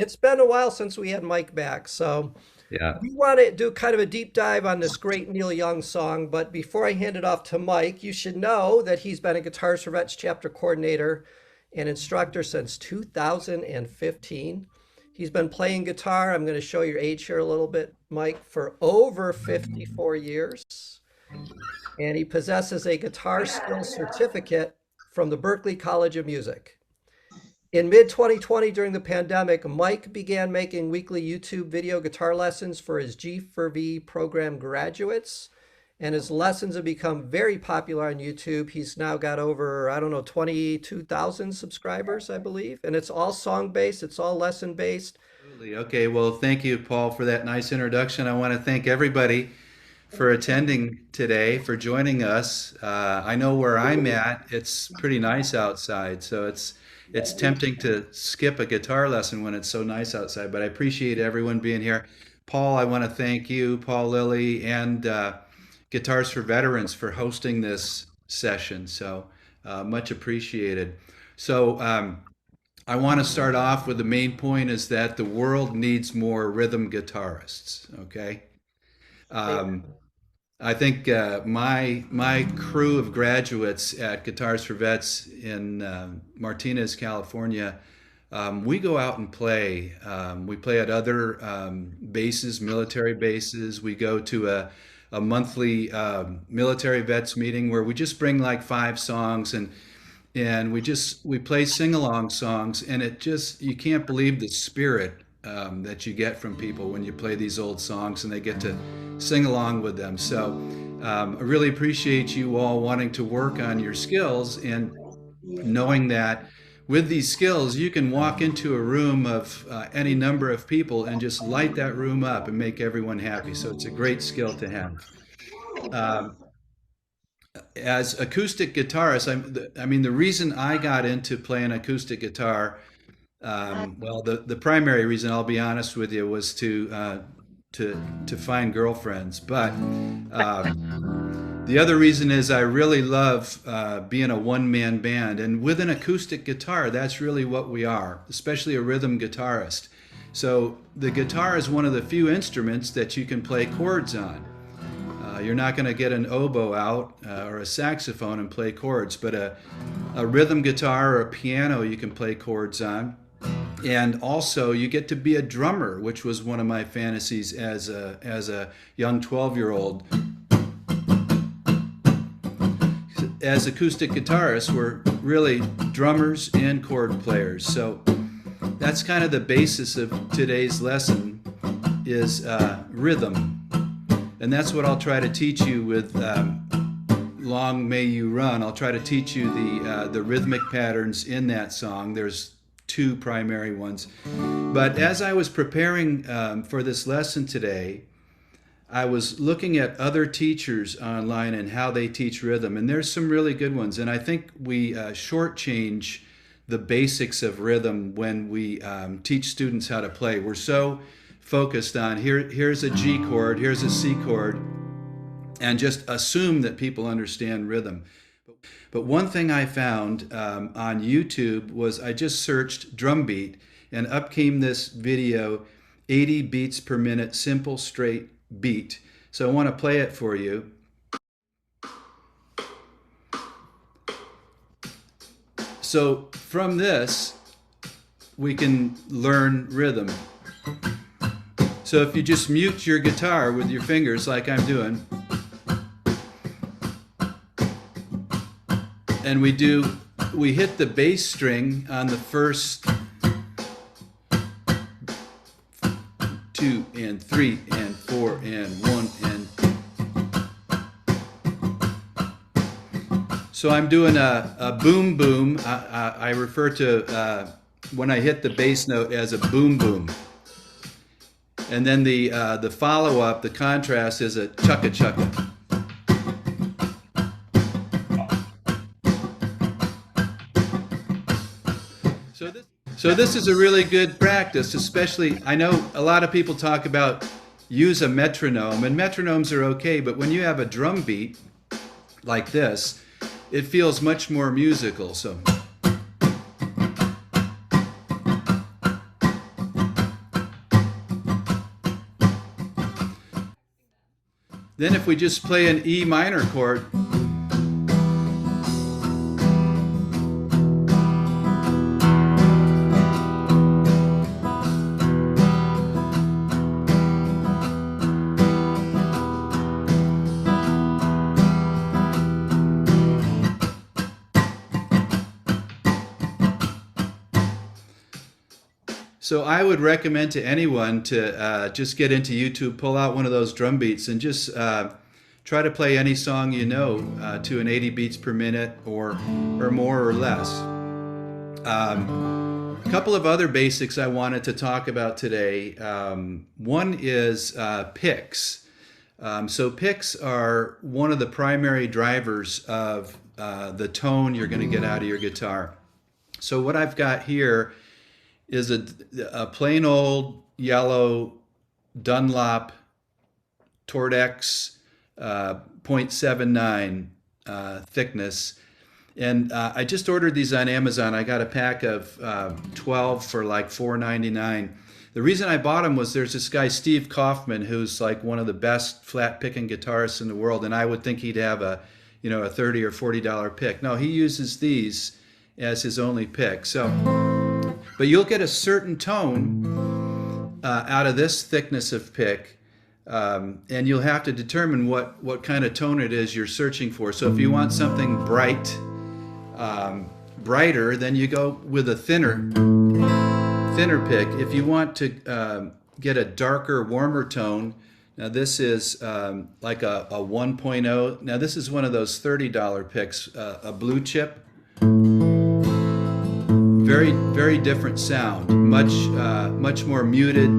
It's been a while since we had Mike back, so Yeah. we want to do kind of a deep dive on this great Neil Young song. But before I hand it off to Mike, you should know that he's been a Guitars for Vets chapter coordinator and instructor since 2015. He's been playing guitar. I'm going to show your age here a little bit, Mike, for over 54 years. And he possesses a guitar skills certificate from the Berklee College of Music. In mid 2020, during the pandemic, Mike began making weekly YouTube video guitar lessons for his G4V program graduates, and his lessons have become very popular on YouTube. He's now got over, I don't know, 22,000 subscribers, I believe, and it's all song based, it's all lesson based. Absolutely. Okay. Well, thank you, Paul, for that nice introduction. I want to thank everybody for attending today, for joining us. I know where I'm at. It's pretty nice outside, so it's tempting to skip a guitar lesson when it's so nice outside. But I appreciate everyone being here. Paul, I want to thank you, Paul Lilly, and Guitars for Veterans for hosting this session. So much appreciated. So I want to start off with the main point is that the world needs more rhythm guitarists. Okay. Um, Amen. I think my crew of graduates at Guitars for Vets in Martinez, California, we go out and play. We play at other bases, military bases. We go to a monthly military vets meeting where we just bring like 5 songs and we play sing-along songs, and it just, you can't believe the spirit that you get from people when you play these old songs and they get to sing along with them. So I really appreciate you all wanting to work on your skills and knowing that with these skills you can walk into a room of any number of people and just light that room up and make everyone happy. So it's a great skill to have. Um, as acoustic guitarists, I mean, the reason I got into playing acoustic guitar, well, the primary reason, I'll be honest with you, was to find girlfriends. But the other reason is I really love being a one-man band, and with an acoustic guitar, that's really what we are, especially a rhythm guitarist. So the guitar is one of the few instruments that you can play chords on. You're not going to get an oboe out or a saxophone and play chords, but a rhythm guitar or a piano you can play chords on. And also you get to be a drummer, which was one of my fantasies as a young 12-year-old. As acoustic guitarists, we're really drummers and chord players. So that's kind of the basis of today's lesson is rhythm. And that's what I'll try to teach you with Long May You Run. I'll try to teach you the rhythmic patterns in that song. There's 2 primary ones. But as I was preparing for this lesson today, I was looking at other teachers online and how they teach rhythm. And there's some really good ones. And I think we shortchange the basics of rhythm when we teach students how to play. We're so focused on here's a G chord, here's a C chord, and just assume that people understand rhythm. But one thing I found on YouTube was I just searched drum beat, and up came this video, 80 beats per minute, simple straight beat. So I want to play it for you. So from this, we can learn rhythm. So if you just mute your guitar with your fingers like I'm doing, and we hit the bass string on the first 2 and 3 and 4 and 1 and. So I'm doing a boom boom. I refer to when I hit the bass note as a boom boom. And then the follow-up, the contrast, is a chukka chukka. So this is a really good practice, especially, I know a lot of people talk about use a metronome, and metronomes are okay, but when you have a drum beat like this, it feels much more musical. So Then if we just play an E minor chord, so I would recommend to anyone to just get into YouTube, pull out one of those drum beats, and just try to play any song you know to an 80 beats per minute or more or less. A couple of other basics I wanted to talk about today. One is picks. So picks are one of the primary drivers of the tone you're going to get out of your guitar. So what I've got here is a plain old yellow Dunlop Tordex 0.79 thickness. And I just ordered these on Amazon. I got a pack of 12 for like $4.99. The reason I bought them was there's this guy, Steve Kaufman, who's like one of the best flat picking guitarists in the world. And I would think he'd have a $30 or $40 pick. No, he uses these as his only pick. But you'll get a certain tone out of this thickness of pick, and you'll have to determine what kind of tone it is you're searching for. So if you want something brighter, then you go with a thinner pick. If you want to get a darker, warmer tone, now this is like a 1.0. Now this is one of those $30 picks, a blue chip. Very, very different sound, much more muted,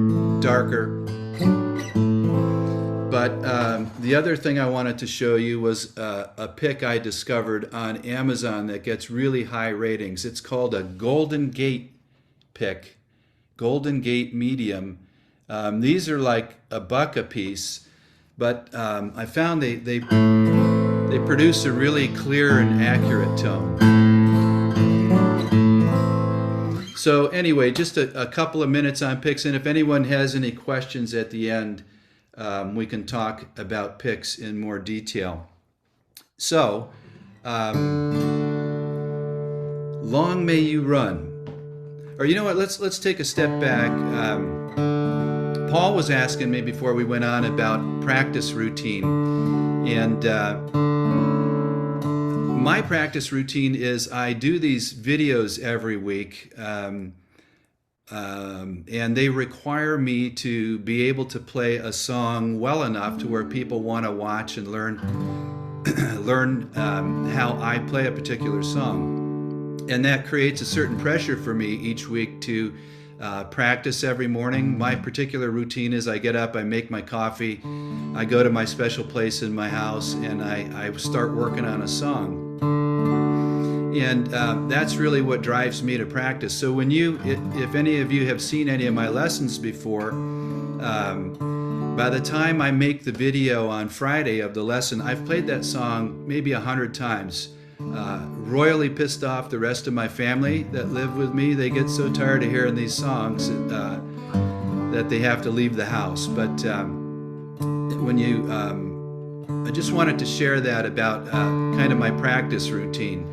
darker. But the other thing I wanted to show you was a pick I discovered on Amazon that gets really high ratings. It's called a Golden Gate pick, Golden Gate Medium. These are like $1 a piece, but I found they produce a really clear and accurate tone. So anyway, just a couple of minutes on picks, and if anyone has any questions at the end, we can talk about picks in more detail. So, long may you run. Or you know what, let's take a step back. Paul was asking me before we went on about practice routine, and my practice routine is I do these videos every week, and they require me to be able to play a song well enough to where people want to watch and learn how I play a particular song. And that creates a certain pressure for me each week to practice every morning. My particular routine is I get up, I make my coffee, I go to my special place in my house, and I start working on a song. And that's really what drives me to practice. So if any of you have seen any of my lessons before, by the time I make the video on Friday of the lesson, I've played that song maybe 100 times. Royally pissed off the rest of my family that live with me. They get so tired of hearing these songs that they have to leave the house. But I just wanted to share that about kind of my practice routine.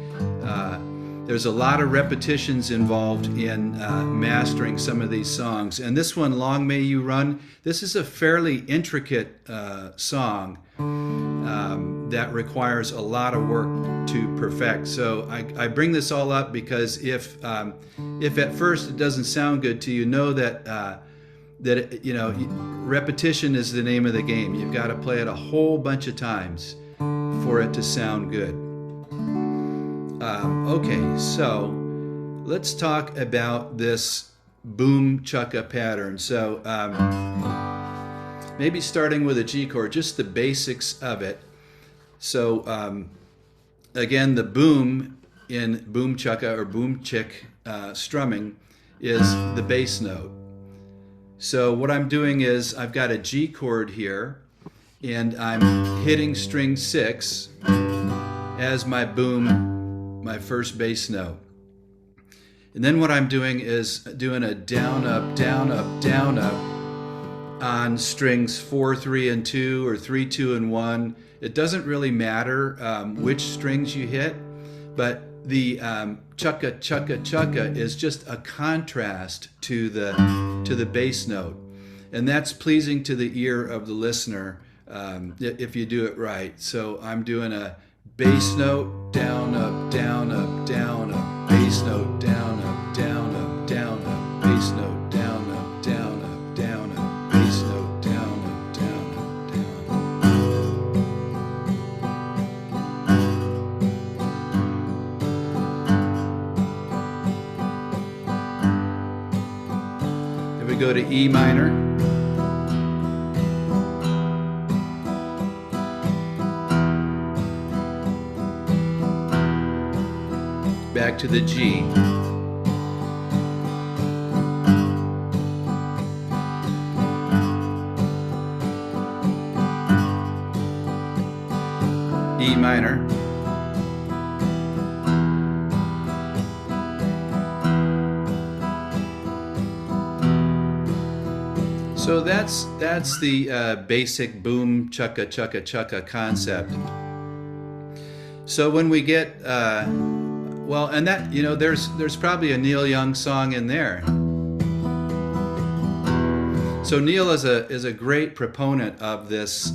There's a lot of repetitions involved in mastering some of these songs. And this one, Long May You Run, this is a fairly intricate song that requires a lot of work to perfect. So I bring this all up because if at first it doesn't sound good to you, know that repetition is the name of the game. You've got to play it a whole bunch of times for it to sound good. Okay, so let's talk about this boom chukka pattern. So maybe starting with a G chord, just the basics of it. So again, the boom in boom chukka or boom chick strumming is the bass note. So what I'm doing is I've got a G chord here, and I'm hitting string 6 as my boom, my first bass note. And then what I'm doing is doing a down, up, down, up, down, up, on strings 4, 3, and 2 or 3, 2, and 1. It doesn't really matter which strings you hit, but the chukka chukka chukka is just a contrast to the bass note, and that's pleasing to the ear of the listener if you do it right. So I'm doing a bass note, down, up, down, up, down, up, bass note, down, up, down, up, down, up, bass note, down, up, down, up, down, up, bass note, down, up, down, up, down. Then we go to E minor. Back to the G. E minor. So that's the basic boom chukka chukka chukka concept. So when we get well, and that, you know, there's probably a Neil Young song in there. So Neil is a great proponent of this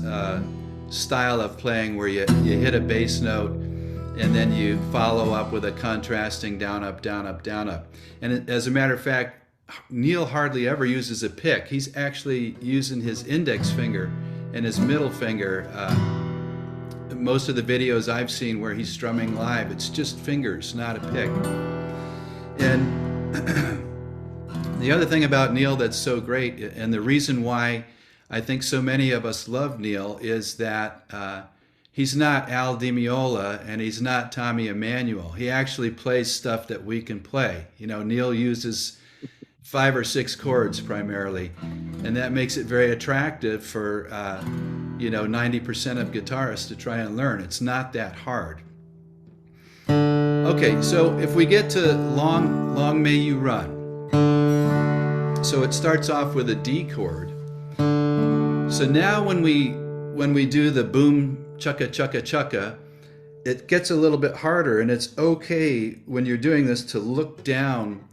style of playing where you hit a bass note and then you follow up with a contrasting down up down up down up. And as a matter of fact, Neil hardly ever uses a pick. He's actually using his index finger and his middle finger. Most of the videos I've seen where he's strumming live, it's just fingers, not a pick. And the other thing about Neil that's so great, and the reason why I think so many of us love Neil, is that he's not Al Di Meola and he's not Tommy Emmanuel. He actually plays stuff that we can play. You know, Neil uses 5 or 6 chords primarily, and that makes it very attractive for 90% of guitarists to try and learn. It's not that hard. Okay, so if we get to Long, Long May You Run. So it starts off with a D chord. So now when we do the boom chukka chukka chukka, it gets a little bit harder, and it's okay when you're doing this to look down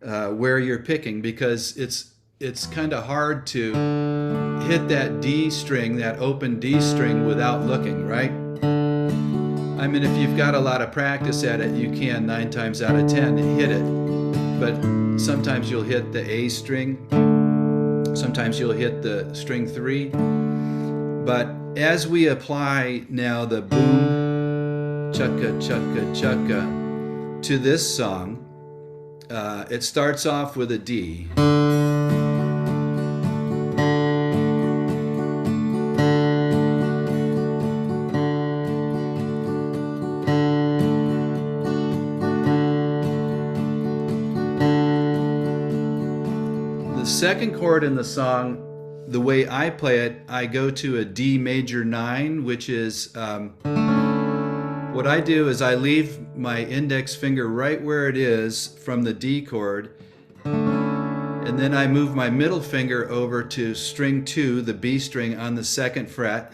where you're picking, because it's kind of hard to hit that D string, that open D string, without looking, right? I mean, if you've got a lot of practice at it, you can 9 times out of 10 hit it. But sometimes you'll hit the A string, sometimes you'll hit the string 3. But as we apply now the boom chukka chukka chukka to this song, it starts off with a D. The second chord in the song, the way I play it, I go to a D major 9, which is what I do is I leave my index finger right where it is from the D chord, and then I move my middle finger over to string 2, the B string on the 2nd fret.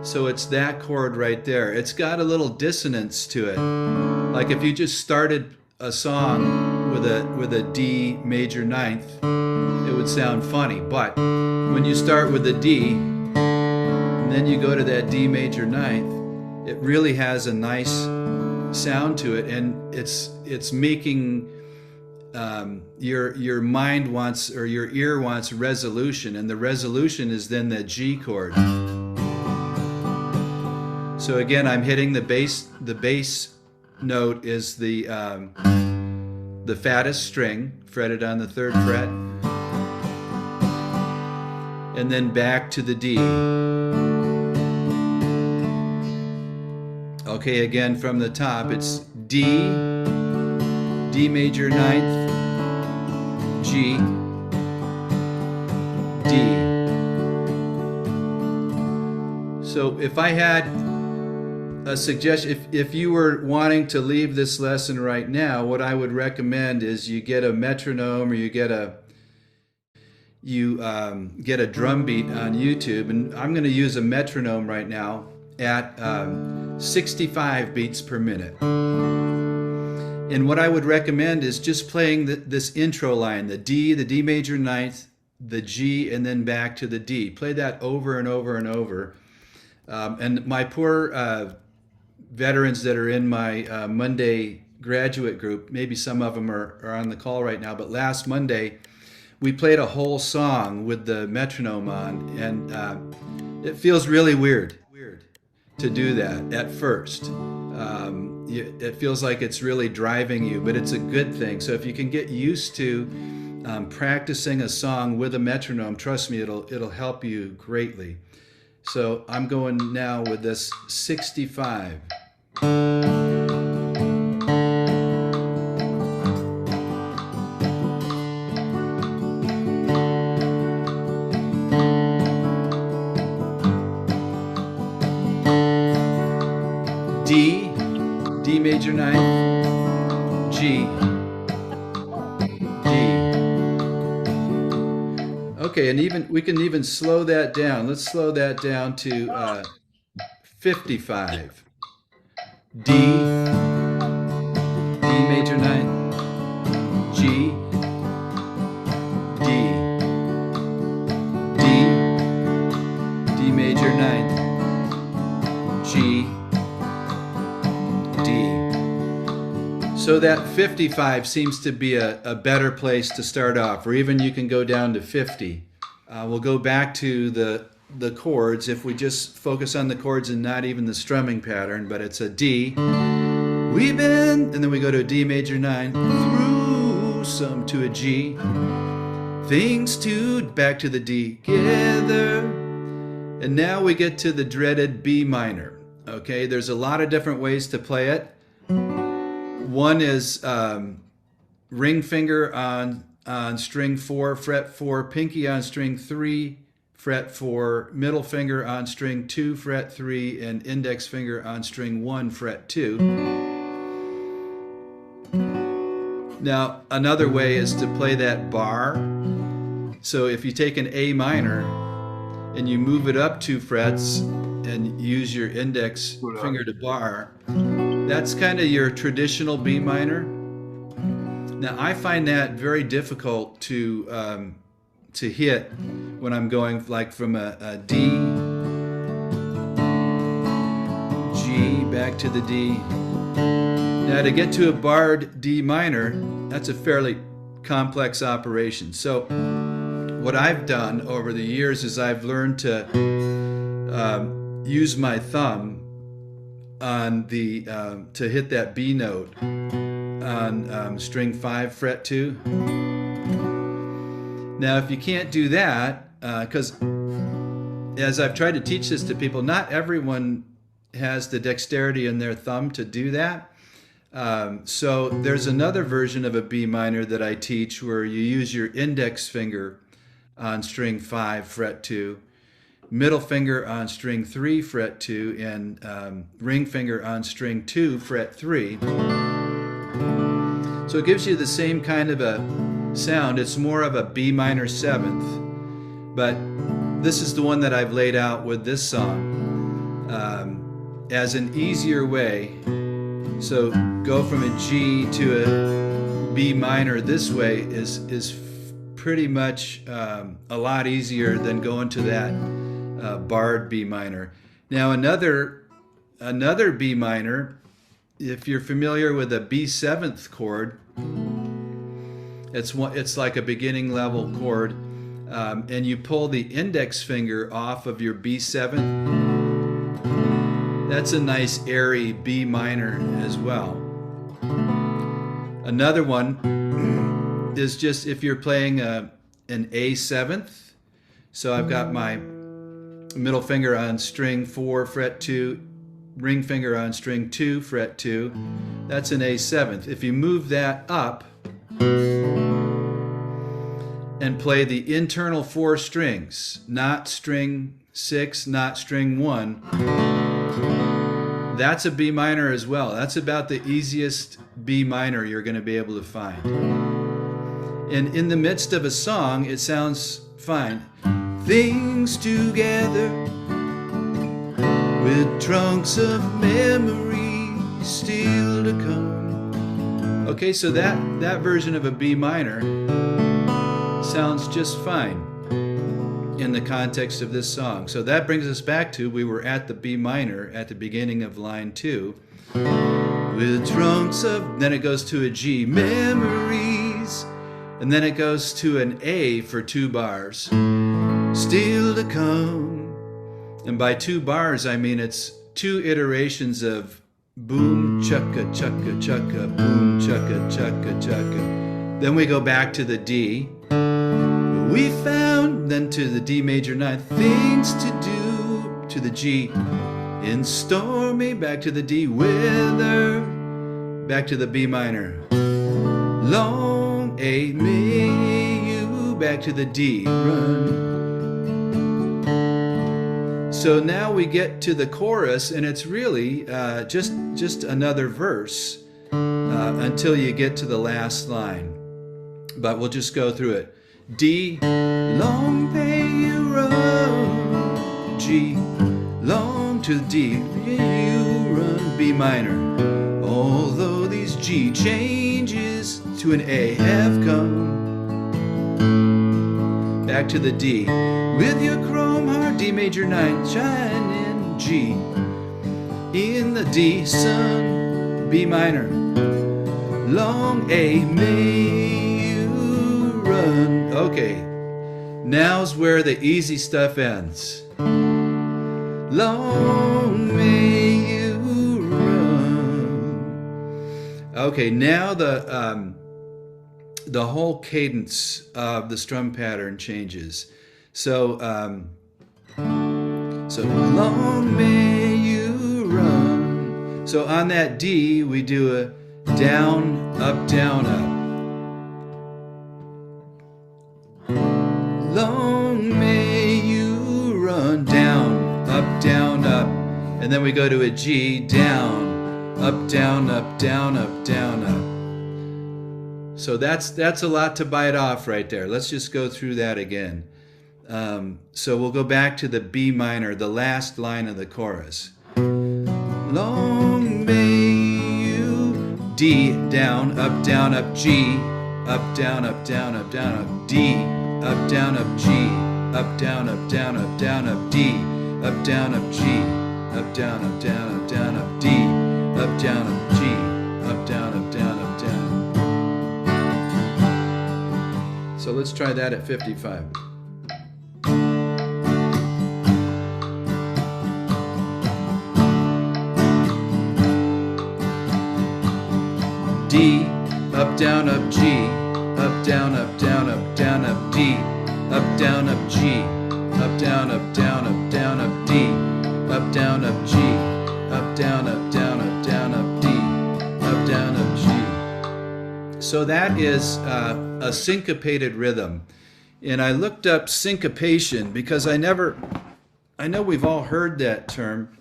So it's that chord right there. It's got a little dissonance to it. Like if you just started a song with a D major 9th, it would sound funny. But when you start with the D, and then you go to that D major 9th, it really has a nice sound to it, and it's making your mind wants, or your ear wants, resolution, and the resolution is then the G chord. So again, I'm hitting the bass. The bass note is the fattest string, fretted on the 3rd fret, and then back to the D. Okay, again from the top, it's D, D major 9th, G, D. So if I had a suggestion, if you were wanting to leave this lesson right now, what I would recommend is you get a metronome, or you get a you get a drum beat on YouTube, and I'm going to use a metronome right now at 65 beats per minute. And what I would recommend is just playing this intro line, the D major ninth, the G, and then back to the D. Play that over and over and over. And my poor veterans that are in my Monday graduate group, maybe some of them are on the call right now, but last Monday we played a whole song with the metronome on, and it feels really weird to do that at first. It feels like it's really driving you, but it's a good thing. So if you can get used to practicing a song with a metronome, trust me, it'll help you greatly. So I'm going now with this 65. D major ninth, G, D. Okay, and we can even slow that down. Let's slow that down to 55. D major ninth, G, D major ninth, G, D. So that 55 seems to be a better place to start off, or even you can go down to 50. We'll go back to the chords if we just focus on the chords and not even the strumming pattern, but it's a D. We've been, and then we go to a D major 9, through some to a G, things to, back to the D, together, and now we get to the dreaded B minor. Okay, there's a lot of different ways to play it. One is ring finger on string 4, fret 4, pinky on string 3, fret 4, middle finger on string 2, fret 3, and index finger on string 1, fret 2. Now, another way is to play that bar. So if you take an A minor and you move it up 2 frets and use your index finger to bar, that's kind of your traditional B minor. Now I find that very difficult to hit when I'm going like from a D, G, back to the D. Now to get to a barred D minor, that's a fairly complex operation. So what I've done over the years is I've learned to use my thumb on the to hit that B note on string 5, fret 2. Now if you can't do that, because as I've tried to teach this to people, not everyone has the dexterity in their thumb to do that. So there's another version of a B minor that I teach where you use your index finger on string 5, fret 2, middle finger on string 3, fret 2, and ring finger on string 2, fret 3. So it gives you the same kind of a sound. It's more of a B minor 7th, but this is the one that I've laid out with this song as an easier way. So go from a G to a B minor this way is pretty much a lot easier than going to that barred B minor. Now another B minor, if you're familiar with a B7th chord, it's like a beginning level chord, and you pull the index finger off of your B7. That's a nice airy B minor as well. Another one is just if you're playing an A7th. So I've got my middle finger on string 4, fret 2, ring finger on string 2, fret 2. That's an A7th. If you move that up and play the internal 4 strings, not string 6, not string 1, that's a B minor as well. That's about the easiest B minor you're going to be able to find. And in the midst of a song, it sounds fine. Things together with trunks of memory still to come. Okay, so that version of a B minor sounds just fine in the context of this song. So that brings us back to, we were at the B minor at the beginning of line 2. With trunks of, then it goes to a G, memories, and then it goes to an A for 2 bars, still to come. And by 2 bars, I mean it's 2 iterations of boom, chukka, chukka, chukka, boom, chukka, chukka, chukka. Then we go back to the D. We found, then to the D major 9, things to do, to the G. In stormy, back to the D, weather, back to the B minor. Long A, may you, back to the D, run. So now we get to the chorus, and it's really just another verse until you get to the last line. But we'll just go through it. D, long may you run. G, long to the D, you run. B minor, although these G changes to an A have come. Back to the D, with your chrome heart, D major 9, shine in G. In the D, sun, B minor, long A, may you run. Okay, now's where the easy stuff ends. Long may you run. Okay, now the whole cadence of the strum pattern changes. So long may you run. So on that D, we do a down, up, down, up. Long may you run, down, up, down, up. And then we go to a G, down, up, down, up, down, up, down, up. So that's a lot to bite off right there. Let's just go through that again. So we'll go back to the B minor, the last line of the chorus. Long may you, D, down, up, G, up, down, up, down, up, down, up, D, up, down, up, G, up, down, up, down, up, down, up, D, up, down, up, G, up, down, up, down, up, down, up, D, up, down, up, G, up, down, up, down, up, down. So let's try that at 55. D, up, down, up, G, up, down, up, down, up, down, up, D, up, down, up, G, up, down, up, down, up, down, up, D, up, down, up, G, up, down, up, down, up, down, up, D, up, down, up, G. So that is a syncopated rhythm. And I looked up syncopation because I know we've all heard that term.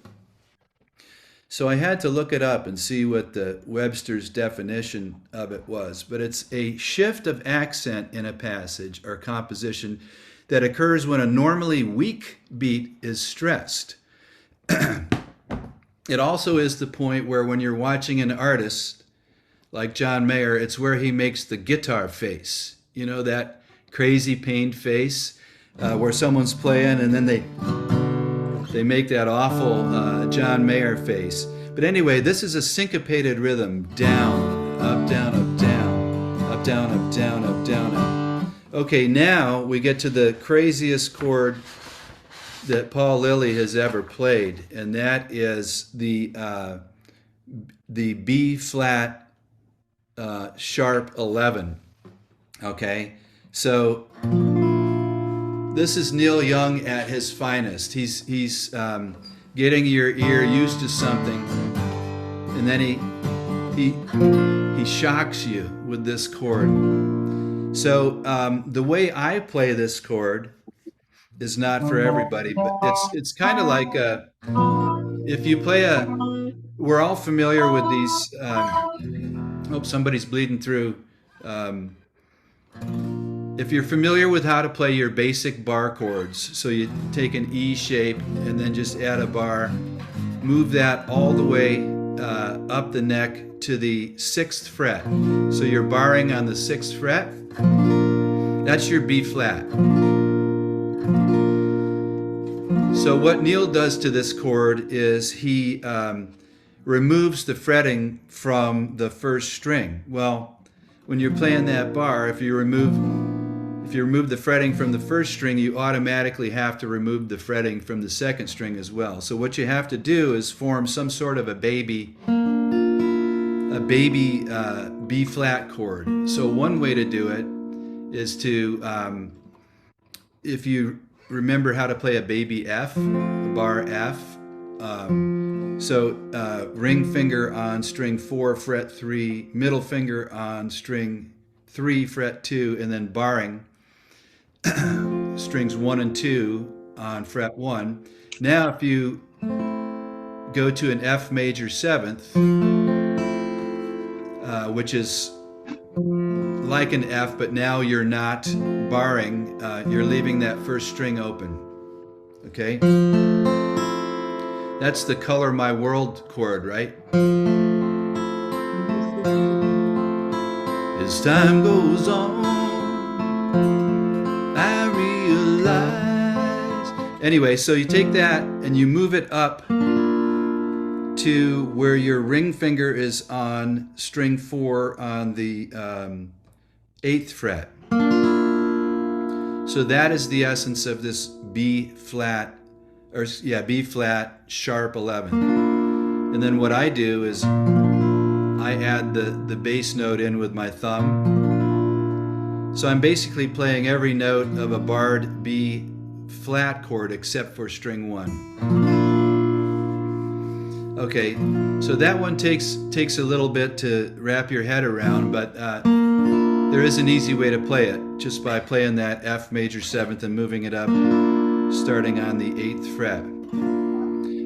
So I had to look it up and see what the Webster's definition of it was. But it's a shift of accent in a passage or composition that occurs when a normally weak beat is stressed. It also is the point where when you're watching an artist like John Mayer, it's where he makes the guitar face. You know, that crazy pained face where someone's playing and then they make that awful John Mayer face. But anyway, this is a syncopated rhythm. Down, up, down, up, down, up, down, up, down, up, down, up. Okay, now we get to the craziest chord that Paul Lilly has ever played, and that is the B flat sharp 11. Okay, so this is Neil Young at his finest. He's getting your ear used to something, and then he shocks you with this chord. So the way I play this chord is not for everybody, but it's kind of like if you play we're all familiar with these. Hope somebody's bleeding through. if you're familiar with how to play your basic bar chords, so you take an E shape and then just add a bar, move that all the way up the neck to the 6th fret. So you're barring on the 6th fret. That's your B flat. So what Neil does to this chord is he removes the fretting from the first string. Well, when you're playing that bar, if you remove the fretting from the first string, you automatically have to remove the fretting from the second string as well. So what you have to do is form some sort of a baby B flat chord. So one way to do it is to, if you remember how to play a baby F, a bar F, ring finger on string 4, fret 3, middle finger on string 3, fret 2, and then barring strings 1 and 2 on fret 1. Now if you go to an F major 7th, which is like an F, but now you're not barring, you're leaving that first string open. Okay? That's the Color My World chord, right? As time goes on, I realize. Anyway, so you take that and you move it up to where your ring finger is on string 4 on the 8th fret. So that is the essence of this B flat, B flat sharp 11. And then what I do is I add the bass note in with my thumb. So I'm basically playing every note of a barred B flat chord except for string 1. Okay, so that one takes a little bit to wrap your head around, but there is an easy way to play it, just by playing that F major 7th and moving it up, starting on the 8th fret.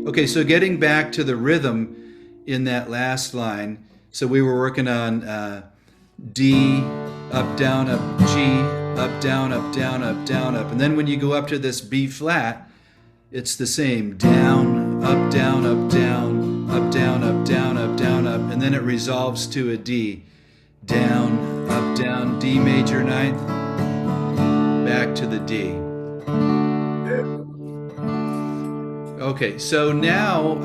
Okay, so getting back to the rhythm in that last line, so we were working on D, up, down, up, G, up, down, up, down, up, down, up, and then when you go up to this B flat, it's the same, down, up, down, up, down, up, down, up, down, up, down, up, and then it resolves to a D. Down, up, down, D major 9th, back to the D. Okay, so now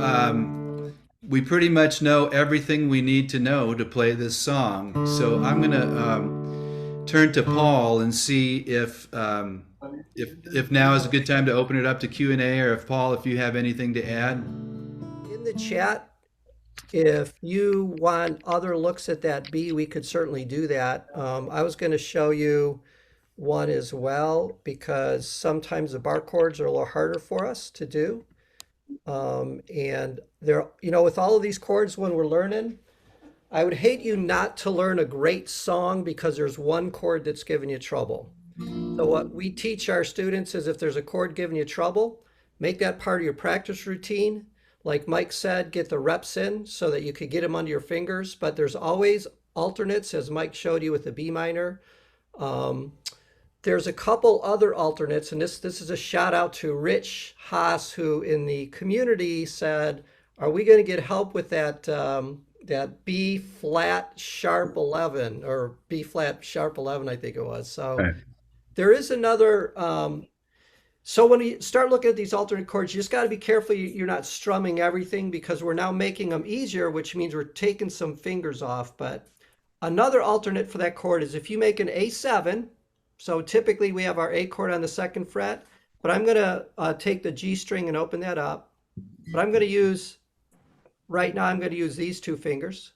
we pretty much know everything we need to know to play this song. So I'm going to turn to Paul and see if now is a good time to open it up to Q&A, or if Paul, if you have anything to add. In the chat, if you want other looks at that B, we could certainly do that. I was going to show you one as well, because sometimes the bar chords are a little harder for us to do. And there, with all of these chords when we're learning, I would hate you not to learn a great song because there's one chord that's giving you trouble. So what we teach our students is, if there's a chord giving you trouble, make that part of your practice routine. Like Mike said, get the reps in so that you could get them under your fingers, but there's always alternates, as Mike showed you with the B minor. There's a couple other alternates, and this is a shout out to Rich Haas, who in the community said, are we going to get help with that that B flat sharp 11, or B flat sharp 11, I think it was. So Right. there is another, so when you start looking at these alternate chords, you just got to be careful you're not strumming everything, because we're now making them easier, which means we're taking some fingers off. But another alternate for that chord is if you make an A7, so typically we have our A chord on the 2nd fret, but I'm going to take the G string and open that up. But I'm going to use, right now I'm going to use these 2 fingers.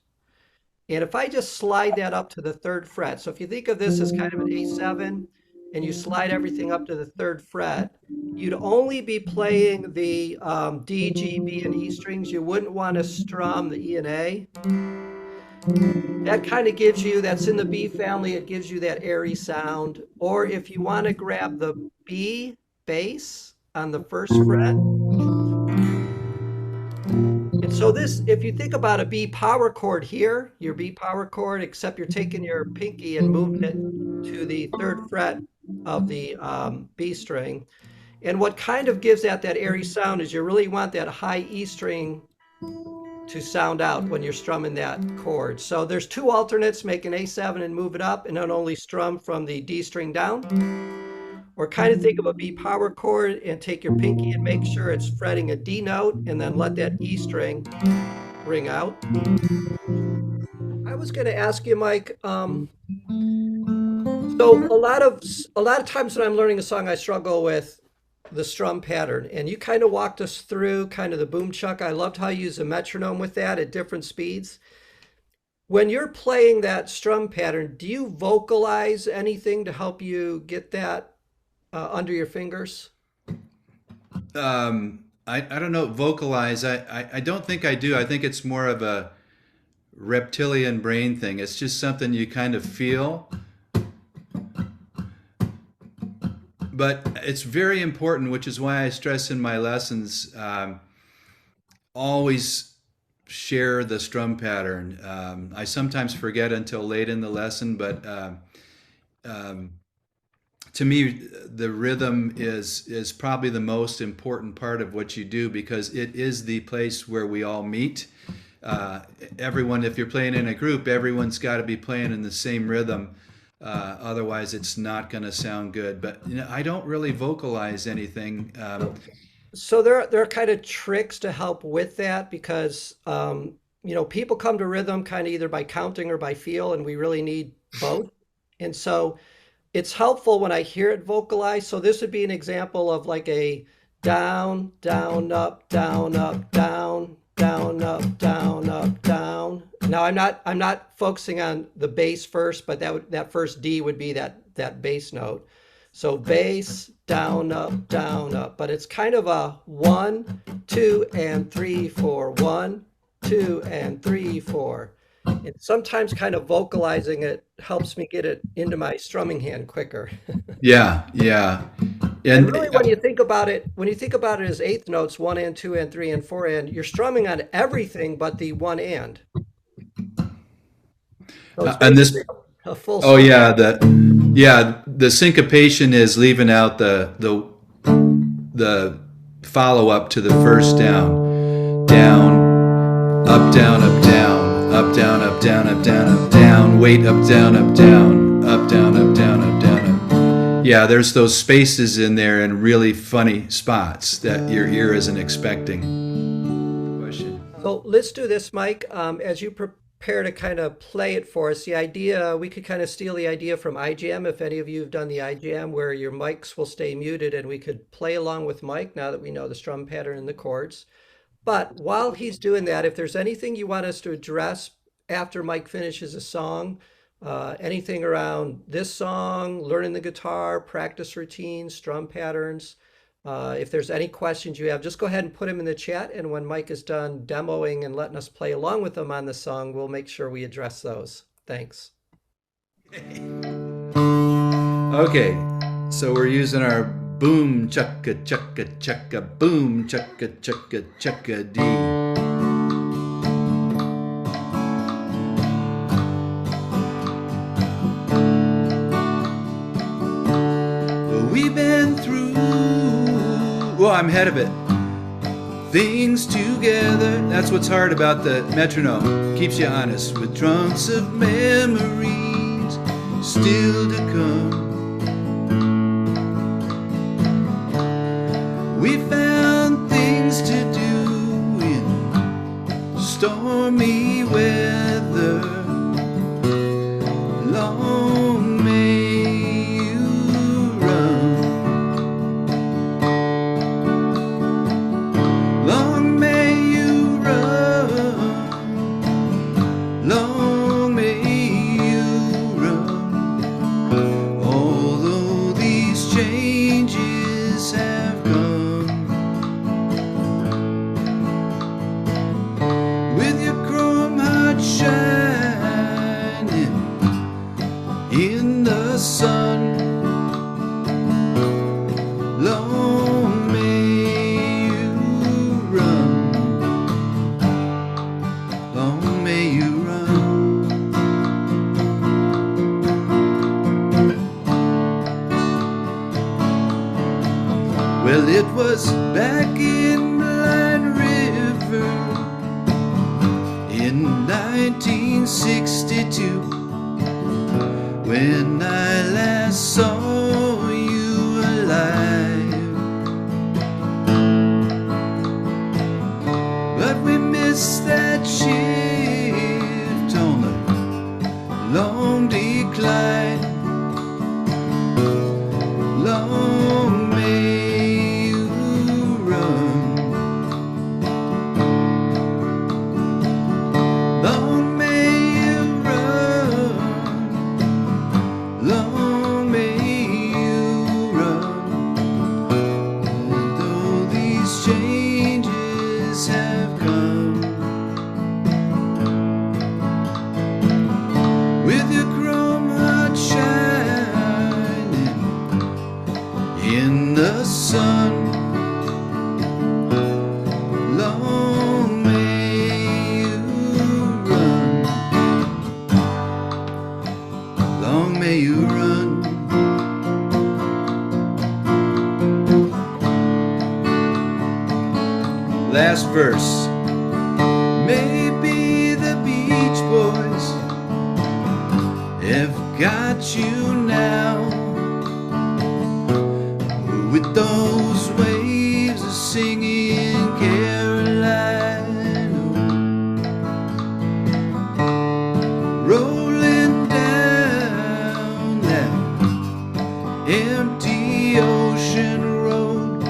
And if I just slide that up to the 3rd fret, so if you think of this as kind of an A7, and you slide everything up to the 3rd fret, you'd only be playing the D, G, B, and E strings. You wouldn't want to strum the E and A. That kind of gives you, that's in the B family, it gives you that airy sound. Or if you want to grab the B bass on the 1st fret. And so this, if you think about a B power chord here, your B power chord, except you're taking your pinky and moving it to the third fret of the B string. And what kind of gives that airy sound is you really want that high E string to sound out when you're strumming that chord. So there's two alternates, make an A7 and move it up, and then only strum from the D string down. Or kind of think of a B power chord and take your pinky and make sure it's fretting a D note, and then let that E string ring out. I was going to ask you, Mike. So a lot of times when I'm learning a song, I struggle with the strum pattern, and you kind of walked us through kind of the boom chuck. I loved how you use a metronome with that at different speeds. When you're playing that strum pattern, do you vocalize anything to help you get that under your fingers? I don't know, vocalize. I don't think I do. I think it's more of a reptilian brain thing. It's just something you kind of feel. But it's very important, which is why I stress in my lessons, always share the strum pattern. I sometimes forget until late in the lesson, but to me, the rhythm is probably the most important part of what you do, because it is the place where we all meet. Everyone, if you're playing in a group, everyone's got to be playing in the same rhythm. Otherwise, it's not going to sound good. But I don't really vocalize anything. So there are kind of tricks to help with that, because people come to rhythm kind of either by counting or by feel, and we really need both. And so it's helpful when I hear it vocalized. So this would be an example of like a down, down, up, down, up, down, down, up, down, up, down. Now I'm not focusing on the bass first, but that first D would be that bass note. So bass, down, up, but it's kind of a 1, 2, and 3, 4, 1, 2, and 3, 4. And sometimes kind of vocalizing it helps me get it into my strumming hand quicker. Yeah, yeah. And And really, when you think about it as eighth notes, 1 and 2 and 3 and 4 and, you're strumming on everything but the 1 and. So it's and this, basically a full oh song. yeah, the syncopation is leaving out the follow up to the first down, down, up, down, up, down, up, down, up, down, up, down, up, down, wait, up, down, up, down, up, down, up, down, up, down, up. Yeah, there's those spaces in there and really funny spots that your ear isn't expecting. Question. So let's do this, Mike. As you prepare to kind of play it for us, the idea, we could kind of steal the idea from iJam, if any of you have done the iJam, where your mics will stay muted and we could play along with Mike now that we know the strum pattern and the chords. But while he's doing that, if there's anything you want us to address after Mike finishes a song, anything around this song, learning the guitar, practice routines, strum patterns, if there's any questions you have, just go ahead and put them in the chat. And when Mike is done demoing and letting us play along with him on the song, we'll make sure we address those. Thanks. Okay, so we're using our boom chukka chukka chukka boom chukka chukka chukka D. Well, we've been through, well, I'm ahead of it. Things together, that's what's hard about the metronome. Keeps you honest with trunks of memories still to come. We found things to do in stormy weather. Long may you run. Long may you run. Long may you run. Although these changes have come, with your chrome heart shining in the sun. Long may you run. Long may you run. Well, it was back in Blind River in 1962 when I last saw you alive. But we missed that shift on the long decline. Long may you run. Long may you run. Long may you run. And though these changes have come, with your chrome heart shining in the sun, long may you run. Long may you run. Last verse. Maybe the Beach Boys have got you now, with those waves of singing Carolina rolling down that empty ocean road,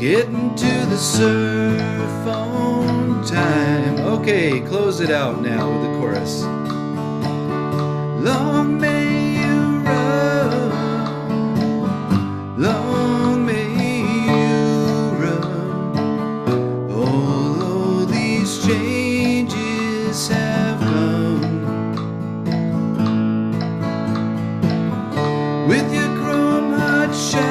getting to the surf on time. Okay, close it out now with the chorus. Long may you run. Long may you run. Although these changes have come, with your chrome heart shining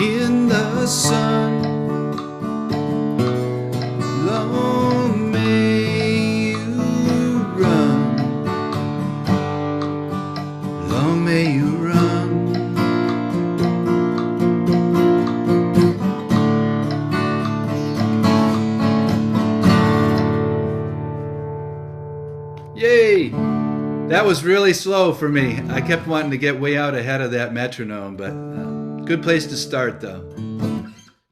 in the sun, long may you run. Long may you run. Yay! That was really slow for me. I kept wanting to get way out ahead of that metronome, but good place to start though.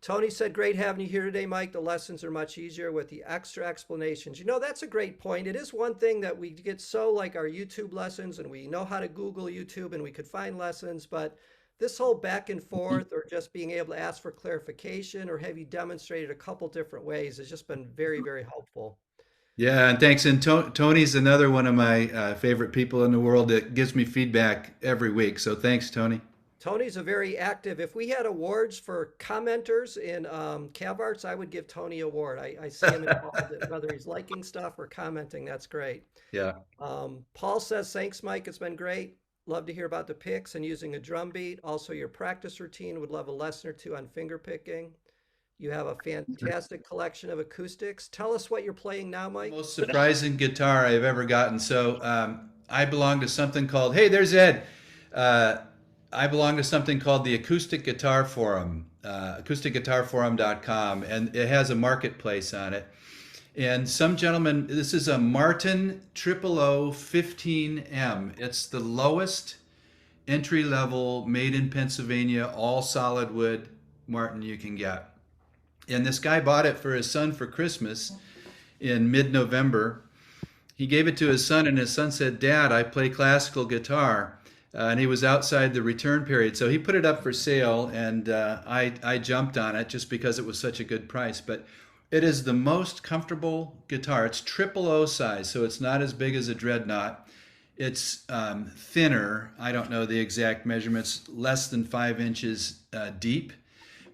Tony said, great having you here today, Mike. The lessons are much easier with the extra explanations. You know, that's a great point. It is one thing that we get so like our YouTube lessons and we know how to Google YouTube and we could find lessons, but this whole back and forth or just being able to ask for clarification or have you demonstrated a couple different ways has just been very, very helpful. Yeah, and thanks. And Tony's another one of my favorite people in the world that gives me feedback every week. So thanks, Tony. Tony's a very active. If we had awards for commenters in Cav Arts, I would give Tony a award. I see him involved in whether he's liking stuff or commenting. That's great. Yeah. Paul says, thanks, Mike. It's been great. Love to hear about the picks and using a drum beat. Also, your practice routine. Would love a lesson or two on finger picking. You have a fantastic collection of acoustics. Tell us what you're playing now, Mike. Most surprising guitar I've ever gotten. So I belong to something called, hey, there's Ed. I belong to something called the Acoustic Guitar Forum, acousticguitarforum.com, and it has a marketplace on it. And some gentleman, this is a Martin 00015M. It's the lowest entry level, made in Pennsylvania, all solid wood Martin you can get. And this guy bought it for his son for Christmas in mid-November. He gave it to his son, and his son said, Dad, I play classical guitar. And he was outside the return period. So he put it up for sale, and I jumped on it just because it was such a good price. But it is the most comfortable guitar. It's 000 size, so it's not as big as a Dreadnought. It's thinner. I don't know the exact measurements, less than 5 inches deep.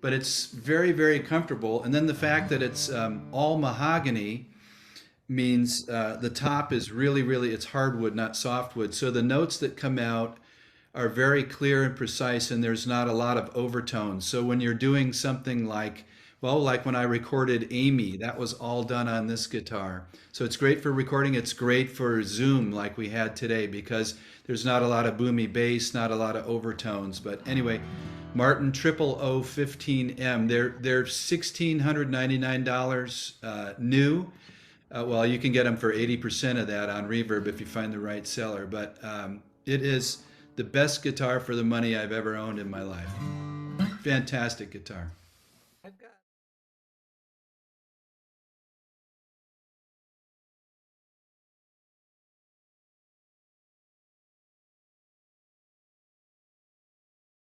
But it's very, very comfortable. And then the fact that it's all mahogany means the top is really, it's hardwood, not softwood. So the notes that come out are very clear and precise, and there's not a lot of overtones. So when you're doing something like Well, like when I recorded Amy, that was all done on this guitar. So it's great for recording. It's great for Zoom like we had today because there's not a lot of boomy bass, not a lot of overtones. But anyway, Martin 0015M, they're $1,699 new. Well, you can get them for 80% of that on Reverb if you find the right seller. But it is the best guitar for the money I've ever owned in my life. Fantastic guitar.